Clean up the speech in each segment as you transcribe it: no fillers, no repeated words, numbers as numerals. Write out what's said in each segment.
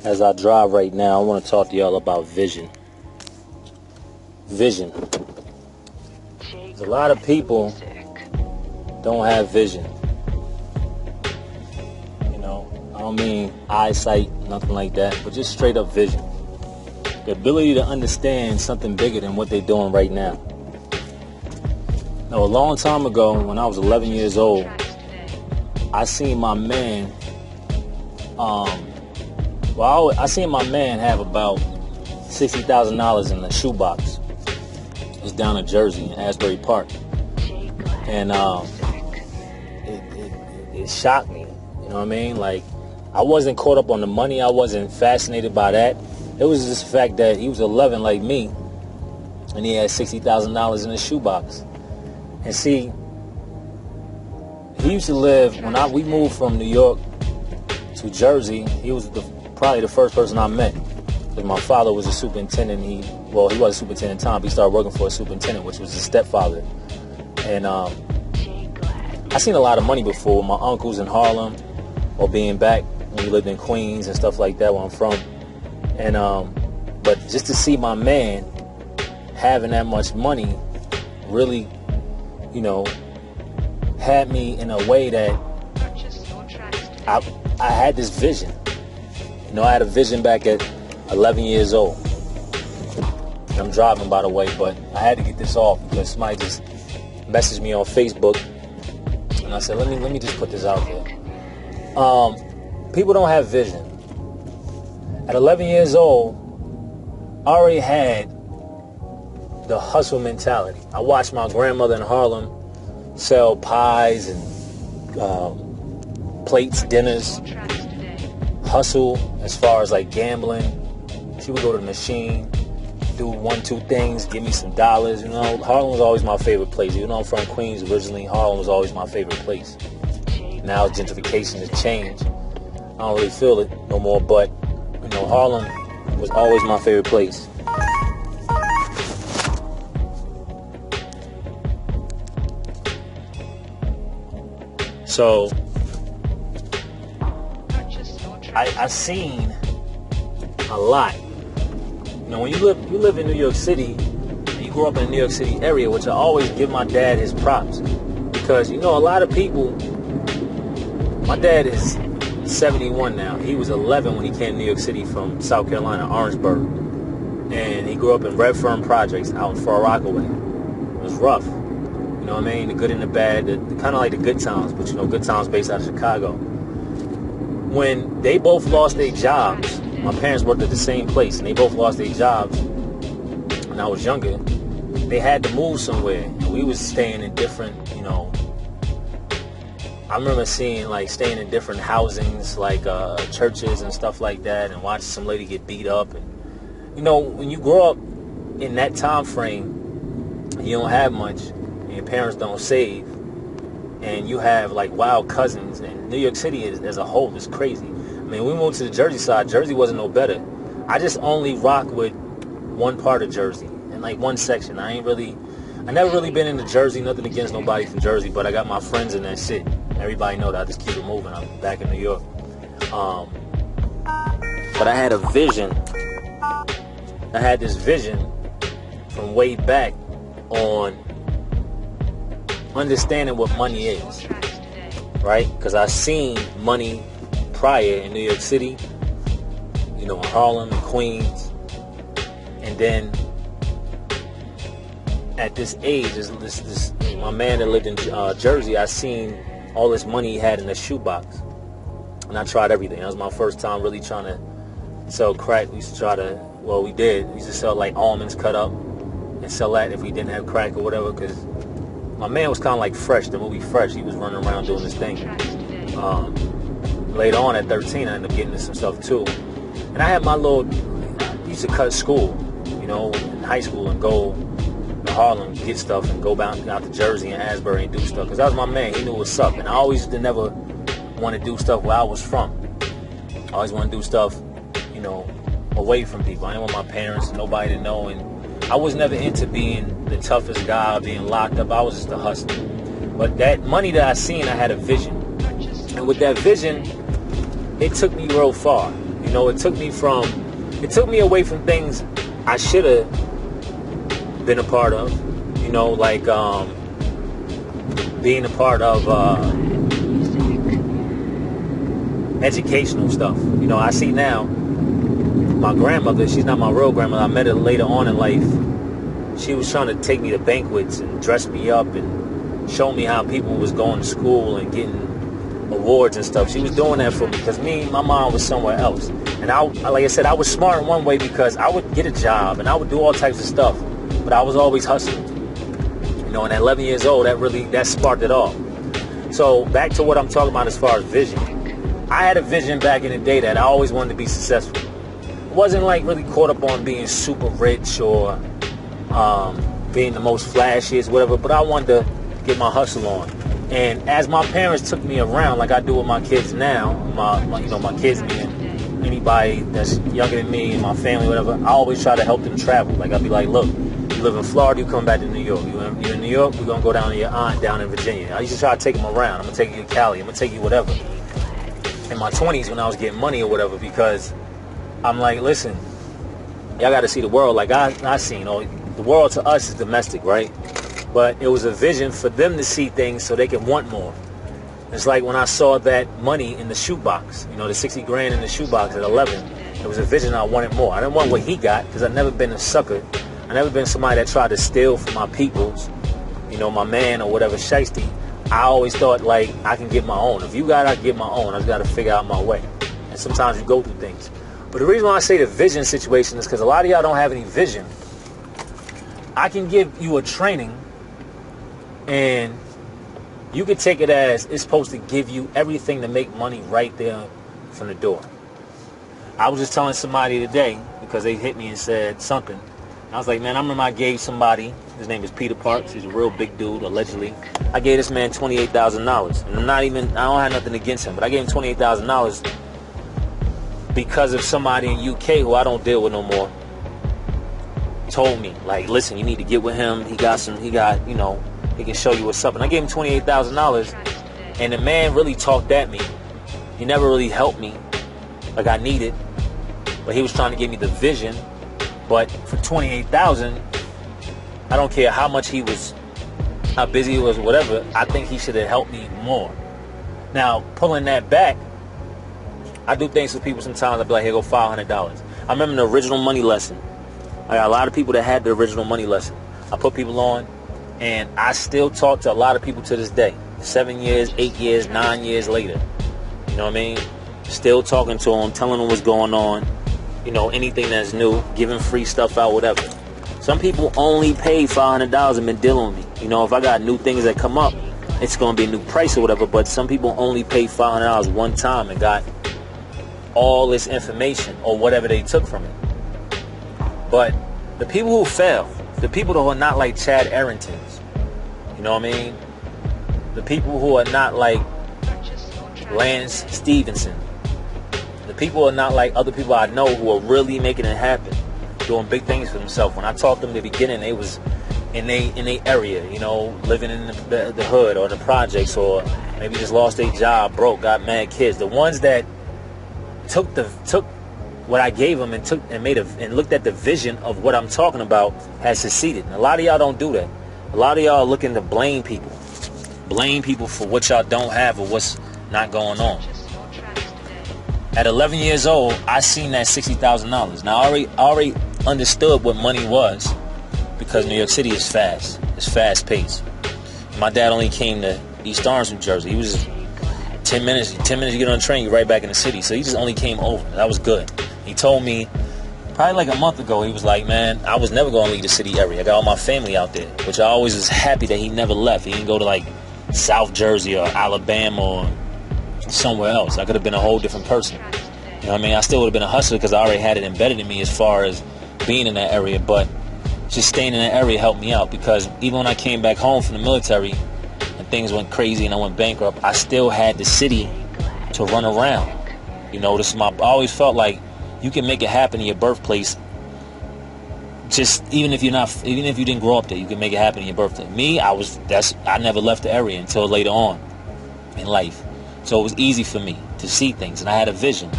As I drive right now, I want to talk to y'all about vision. Vision. There's a lot of people don't have vision. You know, I don't mean eyesight, nothing like that, but just straight up vision. The ability to understand something bigger than what they're doing right now. Now, a long time ago, when I was 11 years old, I seen my man, I seen my man have about $60,000 in the shoebox. It was down in Jersey, in Asbury Park. And it shocked me, you know what I mean? Like, I wasn't caught up on the money. I wasn't fascinated by that. It was just the fact that he was 11 like me, and he had $60,000 in his shoebox. And see, he used to live, when we moved from New York to Jersey, he was probably the first person I met. Because my father was a superintendent. He was a superintendent at the time, but he started working for a superintendent, which was his stepfather. And I seen a lot of money before with my uncles in Harlem, or being back when we lived in Queens and stuff like that, where I'm from. And but just to see my man having that much money really, you know, had me in a way that I had this vision. You know, I had a vision back at 11 years old. And I'm driving, by the way, but I had to get this off because somebody just messaged me on Facebook, and I said, let me just put this out there. People don't have vision. At 11 years old, I already had the hustle mentality. I watched my grandmother in Harlem sell pies and plates, dinners, hustle as far as like gambling. She would go to the machine, do 1-2 things, give me some dollars. You know, Harlem was always my favorite place. Even though I'm from Queens originally, Harlem was always my favorite place. Now gentrification has changed. I don't really feel it no more, but you know, Harlem was always my favorite place. So I seen a lot. You know, when you live in New York City, and you grow up in the New York City area, which I always give my dad his props, because you know, a lot of people. My dad is 71 now. He was 11 when he came to New York City from South Carolina, Orangeburg, and he grew up in Redfern Projects out in Far Rockaway. It was rough. You know what I mean? The good and the bad, kind of like the Good Times, but you know, Good Times based out of Chicago. When they both lost their jobs, my parents worked at the same place, and they both lost their jobs when I was younger. They had to move somewhere, and we was staying in different, you know, I remember staying in different housings, like churches and stuff like that, and watching some lady get beat up. And you know, when you grow up in that time frame, you don't have much, and your parents don't save, and you have like wild cousins. And New York City as a whole is crazy. I mean, we moved to the Jersey side. Jersey wasn't no better. I just only rock with one part of Jersey and like one section. I never really been into Jersey. Nothing against nobody from Jersey, but I got my friends in that shit. Everybody know that I just keep it moving. I'm back in New York. But I had a vision. I had this vision from way back on understanding what money is, right? Because I seen money prior in New York City, you know, in Harlem and Queens, and then at this age, this my man that lived in Jersey, I seen all this money he had in the shoebox, and I tried everything. That was my first time really trying to sell crack. We used to we used to sell like almonds cut up and sell that if we didn't have crack or whatever, because my man was kind of like Fresh, the movie Fresh. He was running around doing this thing. Later on at 13, I ended up getting into some stuff too. And I had I used to cut school, you know, in high school, and go to Harlem, get stuff, and go out to Jersey and Asbury and do stuff. Because that was my man. He knew what's up. And I always never want to do stuff where I was from. I always want to do stuff, you know, away from people. I didn't want my parents and nobody to know. And I was never into being the toughest guy, being locked up. I was just a hustler. But that money that I seen, I had a vision. And with that vision, it took me real far. You You know, it took me away from things I should have been a part of. You know, like being a part of educational stuff. You know, I see now my grandmother, she's not my real grandmother. I met her later on in life. She was trying to take me to banquets and dress me up and show me how people was going to school and getting awards and stuff. She was doing that for me because my mom was somewhere else. And like I said, I was smart in one way because I would get a job and I would do all types of stuff, but I was always hustling. You know, and at 11 years old, that sparked it all. So back to what I'm talking about as far as vision. I had a vision back in the day that I always wanted to be successful. It wasn't like really caught up on being super rich or being the most flashiest, whatever, but I wanted to get my hustle on. And as my parents took me around, like I do with my kids now, my kids being anybody that's younger than me and my family, whatever, I always try to help them travel. Like I'll be like, look, you live in Florida, you come back to New York. You're in New York, we're going to go down to your aunt down in Virginia. I used to try to take them around. I'm going to take you to Cali. I'm going to take you whatever. In my 20s when I was getting money or whatever, because I'm like, listen, y'all got to see the world like I seen. The world to us is domestic, right? But it was a vision for them to see things so they can want more. It's like when I saw that money in the shoebox, the 60 grand in the shoebox at 11, it was a vision I wanted more. I didn't want what he got because I've never been a sucker. I've never been somebody that tried to steal from my peoples, my man or whatever, shiesty. I always thought, like, I can get my own. If you got it, I can get my own. I just got to figure out my way. And sometimes you go through things. But the reason why I say the vision situation is because a lot of y'all don't have any vision. I can give you a training, and you can take it as it's supposed to give you everything to make money right there from the door. I was just telling somebody today, because they hit me and said something. I was like, man, I remember I gave somebody, his name is Peter Parks, he's a real big dude, allegedly. I gave this man $28,000. And I don't have nothing against him, but I gave him $28,000 because of somebody in UK who I don't deal with no more told me, like, listen, you need to get with him. He can show you what's up. And I gave him $28,000, and the man really talked at me. He never really helped me like I needed, but he was trying to give me the vision. But for $28,000, I don't care how much he was, how busy he was, whatever, I think he should have helped me more. Now, pulling that back, I do things for people sometimes. I'll be like, here, go $500. I remember the original money lesson. I got a lot of people that had the original money lesson. I put people on, and I still talk to a lot of people to this day. 7 years, 8 years, 9 years later. You know what I mean? Still talking to them, telling them what's going on. Anything that's new, giving free stuff out, whatever. Some people only pay $500 and been dealing with me. If I got new things that come up, it's going to be a new price or whatever, but some people only pay $500 one time and got all this information or whatever they took from it. But the people who fail, the people who are not like Chad Arringtons, you know what I mean? The people who are not like Lance Stevenson, the people who are not like other people I know who are really making it happen, doing big things for themselves. When I talked to them in the beginning, they was in their area, living in the hood or the projects, or maybe just lost their job, broke, got mad kids. The ones that took what I gave them and looked at the vision of what I'm talking about has succeeded. And a lot of y'all don't do that. A lot of y'all are looking to blame people for what y'all don't have or what's not going on. At 11 years old, I seen that $60,000. Now, I already understood what money was because New York City is fast. It's fast paced. My dad only came to East Orange, New Jersey. He was just 10 minutes you get on the train, you're right back in the city. So he just only came over. That was good. He told me probably like a month ago, he was like, man, I was never going to leave the city area. I got all my family out there, which I always was happy that he never left. He didn't go to like South Jersey or Alabama or somewhere else. I could have been a whole different person. You know what I mean? I still would have been a hustler because I already had it embedded in me as far as being in that area. But just staying in that area helped me out because even when I came back home from the military and things went crazy and I went bankrupt, I still had the city to run around. I always felt like you can make it happen in your birthplace. Just even if you didn't grow up there, you can make it happen in your birthplace. Me, I never left the area until later on in life. So it was easy for me to see things, and I had a vision.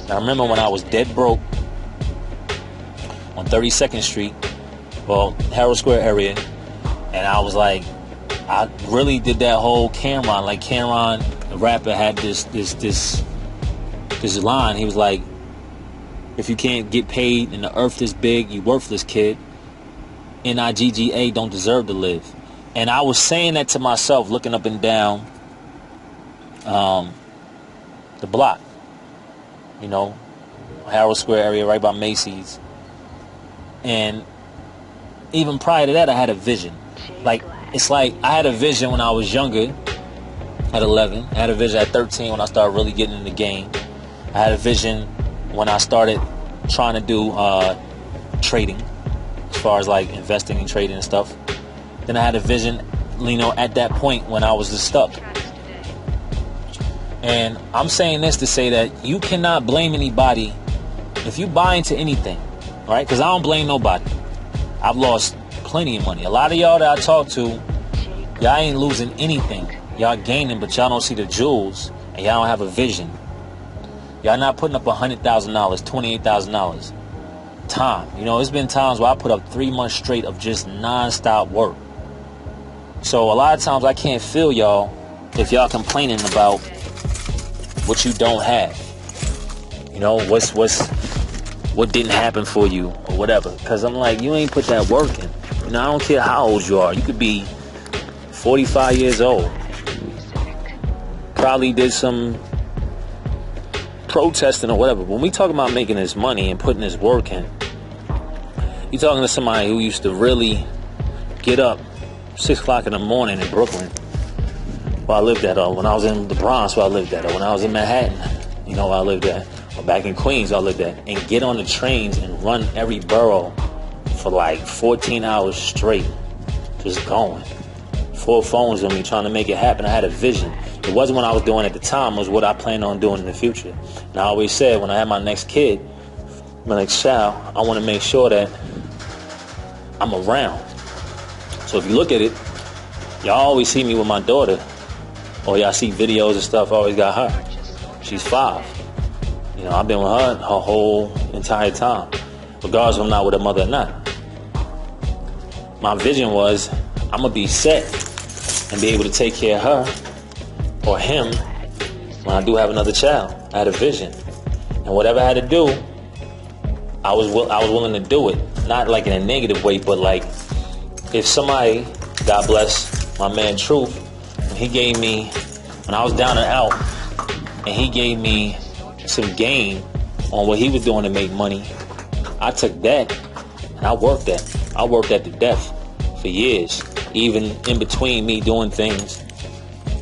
I remember when I was dead broke on 32nd Street, well, Herald Square area, and I was like, I really did that whole Cameron. Like Cameron, the rapper, had this line. He was like, if you can't get paid and the earth is big, you worthless kid. Nigga don't deserve to live. And I was saying that to myself, looking up and down the block, you know, Harold Square area, right by Macy's. And even prior to that, I had a vision. Like, it's like I had a vision when I was younger, at 11. I had a vision at 13 when I started really getting in the game. I had a vision when I started trying to do trading, as far as like investing and trading and stuff. Then I had a vision, you know, at that point when I was just stuck. And I'm saying this to say that you cannot blame anybody if you buy into anything, all right? Because I don't blame nobody. I've lost plenty of money. A lot of y'all that I talk to, y'all ain't losing anything. Y'all gaining, but y'all don't see the jewels, and y'all don't have a vision. Y'all not putting up $100,000, $28,000. Time. You know, it's been times where I put up 3 months straight of just non-stop work. So a lot of times I can't feel y'all if y'all complaining about what you don't have. You know, what didn't happen for you or whatever. Because I'm like, you ain't put that work in. You know, I don't care how old you are. You could be 45 years old. Probably did some protesting or whatever. When we talk about making this money and putting this work in, you're talking to somebody who used to really get up 6 o'clock in the morning in Brooklyn, where I lived at, when I was in the Bronx, where I lived at, or when I was in Manhattan, you know, where I lived at, or back in Queens, where I lived at, and get on the trains and run every borough for like 14 hours straight, just going. 4 phones on me trying to make it happen. I had a vision. It wasn't what I was doing at the time, it was what I planned on doing in the future. And I always said, when I have my next kid, my next child, I want to make sure that I'm around. So if you look at it, y'all always see me with my daughter, or y'all see videos and stuff, I always got her. She's 5. You know, I've been with her whole entire time, regardless if I'm not with her mother or not. My vision was, I'm going to be set and be able to take care of her or him when I do have another child. I had a vision. And whatever I had to do, I was willing to do it. Not like in a negative way, but like, if somebody, God bless my man Truth, when he gave me, when I was down and out, and he gave me some game on what he was doing to make money, I took that and I worked that. I worked that to death for years, even in between me doing things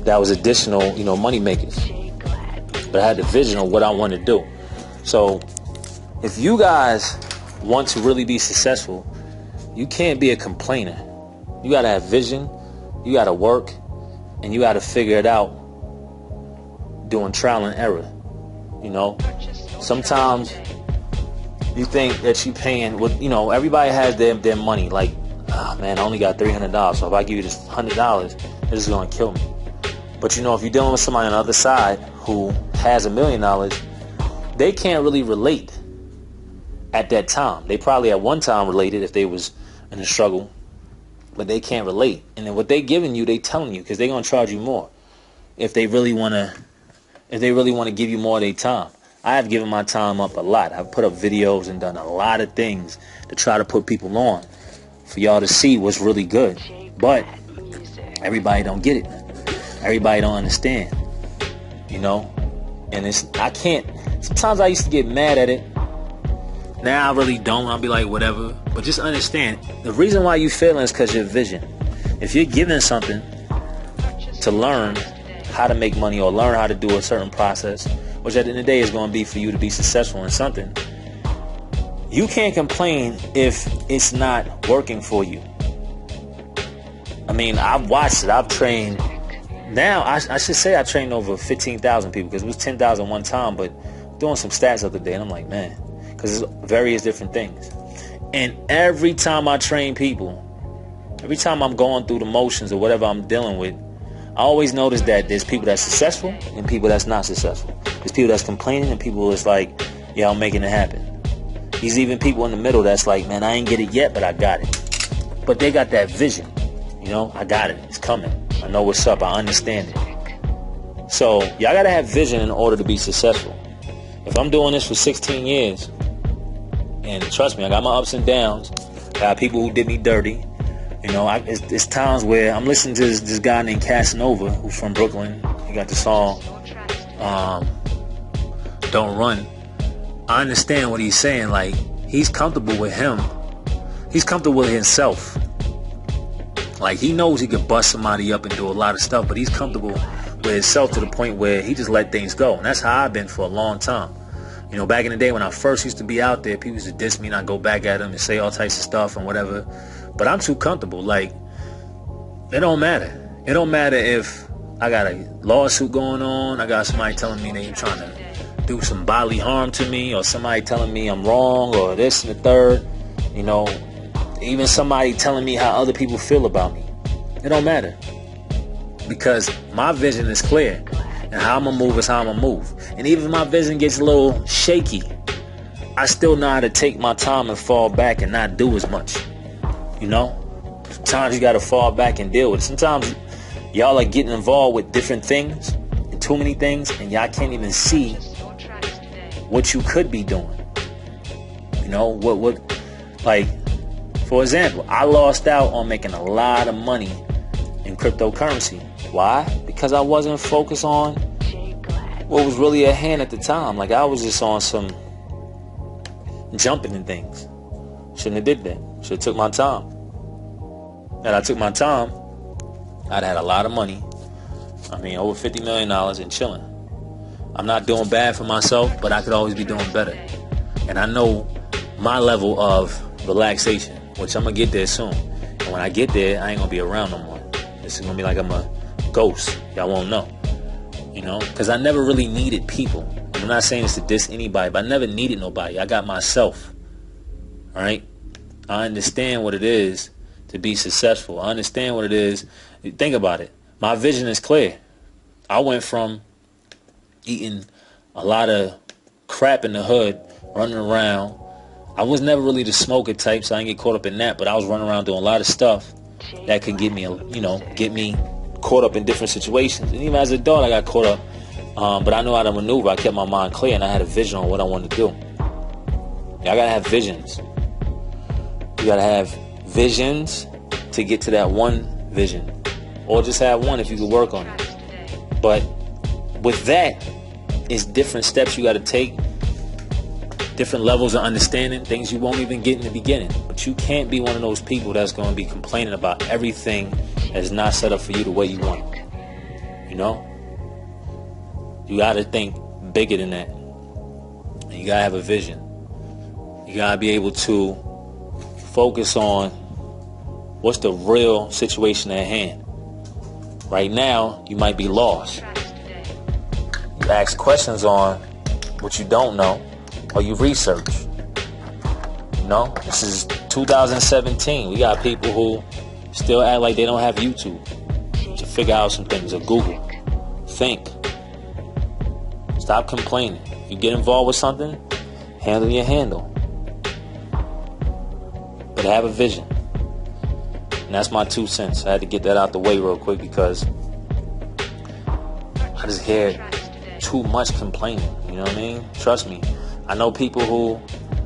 that was additional, you know, money makers. But I had the vision of what I wanted to do. So if you guys want to really be successful, you can't be a complainer. You gotta have vision, you gotta work, and you gotta figure it out doing trial and error. You know, sometimes you think that you paying with, you know, everybody has their money. Like, oh man, I only got $300, so if I give you this $100, it's just gonna kill me. But you know, if you're dealing with somebody on the other side who has $1 million, they can't really relate at that time. They probably at one time related if they was in a struggle, but they can't relate. And then what they giving you, they telling you, because they're gonna charge you more if they really wanna give you more of their time. I have given my time up a lot. I've put up videos and done a lot of things to try to put people on for y'all to see what's really good. But everybody don't get it. Everybody don't understand, you know? And sometimes I used to get mad at it. Now I really don't. I'll be like, whatever. But just understand, the reason why you failing is because your vision. If you're given something to learn how to make money or learn how to do a certain process, which at the end of the day is going to be for you to be successful in something, you can't complain if it's not working for you. I mean, I've watched it. I've trained. Now, I should say I trained over 15,000 people, because it was 10,000 one time, but doing some stats the other day, and I'm like, man, because it's various different things. And every time I train people, every time I'm going through the motions or whatever I'm dealing with, I always notice that there's people that's successful and people that's not successful. There's people that's complaining and people that's like, y'all making it happen. There's even people in the middle that's like, man, I ain't get it yet, but I got it. But they got that vision. You know, I got it. It's coming. I know what's up. I understand it. So y'all gotta have vision in order to be successful. If I'm doing this for 16 years, and trust me, I got my ups and downs. I got people who did me dirty. You know, it's times where I'm listening to this guy named Casanova, who's from Brooklyn. He got the song Don't Run. I understand what he's saying. Like, he's comfortable with him. He's comfortable with himself. Like, he knows he could bust somebody up and do a lot of stuff, but he's comfortable with himself to the point where he just let things go. And that's how I've been for a long time. You know, back in the day when I first used to be out there, people used to diss me and I'd go back at them and say all types of stuff and whatever. But I'm too comfortable. Like, it don't matter. It don't matter if I got a lawsuit going on, I got somebody telling me they trying to do some bodily harm to me, or somebody telling me I'm wrong, or this and the third. You know, even somebody telling me how other people feel about me. It don't matter. Because my vision is clear. And how I'm going to move is how I'm going to move. And even if my vision gets a little shaky, I still know how to take my time and fall back and not do as much. You know? Sometimes you got to fall back and deal with it. Sometimes y'all are getting involved with different things, and too many things, and y'all can't even see what you could be doing. You know, what like, for example, I lost out on making a lot of money in cryptocurrency. Why? Because I wasn't focused on what was really at hand at the time. Like, I was just on some jumping and things. Shouldn't have did that. Should have took my time. And I took my time, I'd had a lot of money. I mean, over $50 million and chilling. I'm not doing bad for myself, but I could always be doing better. And I know my level of relaxation, which I'm going to get there soon. And when I get there, I ain't going to be around no more. This is going to be like I'm a ghost. Y'all won't know. You know? Because I never really needed people. I'm not saying this to diss anybody, but I never needed nobody. I got myself. All right? I understand what it is to be successful. I understand what it is. Think about it. My vision is clear. I went from eating a lot of crap in the hood, running around. I was never really the smoker type, so I didn't get caught up in that, but I was running around doing a lot of stuff that could get me, get me caught up in different situations. And even as an adult, I got caught up. But I knew how to maneuver. I kept my mind clear, and I had a vision on what I wanted to do. I gotta have visions. You gotta have visions to get to that one vision, or just have one if you could work on it. But with that, it's different steps you got to take, different levels of understanding, things you won't even get in the beginning. But you can't be one of those people that's going to be complaining about everything that's not set up for you the way you want it. You know? You got to think bigger than that. And you got to have a vision. You got to be able to focus on what's the real situation at hand. Right now, you might be lost. You ask questions on what you don't know, or you research. You know, this is 2017. We got people who still act like they don't have YouTube to figure out some things, or Google. Think. Stop complaining. If you get involved with something, handle your handle. But have a vision. And that's my 2 cents. I had to get that out the way real quick because I just hear too much complaining. You know what I mean? Trust me. I know people who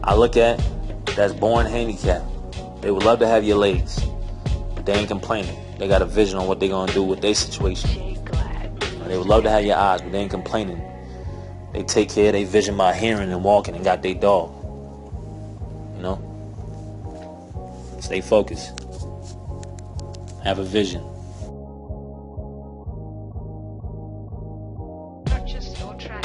I look at that's born handicapped. They would love to have your legs, but they ain't complaining. They got a vision on what they're going to do with their situation. They would love to have your eyes, but they ain't complaining. They take care of their vision by hearing and walking and got their dog. You know? Stay focused. Have a vision. Purchase your track.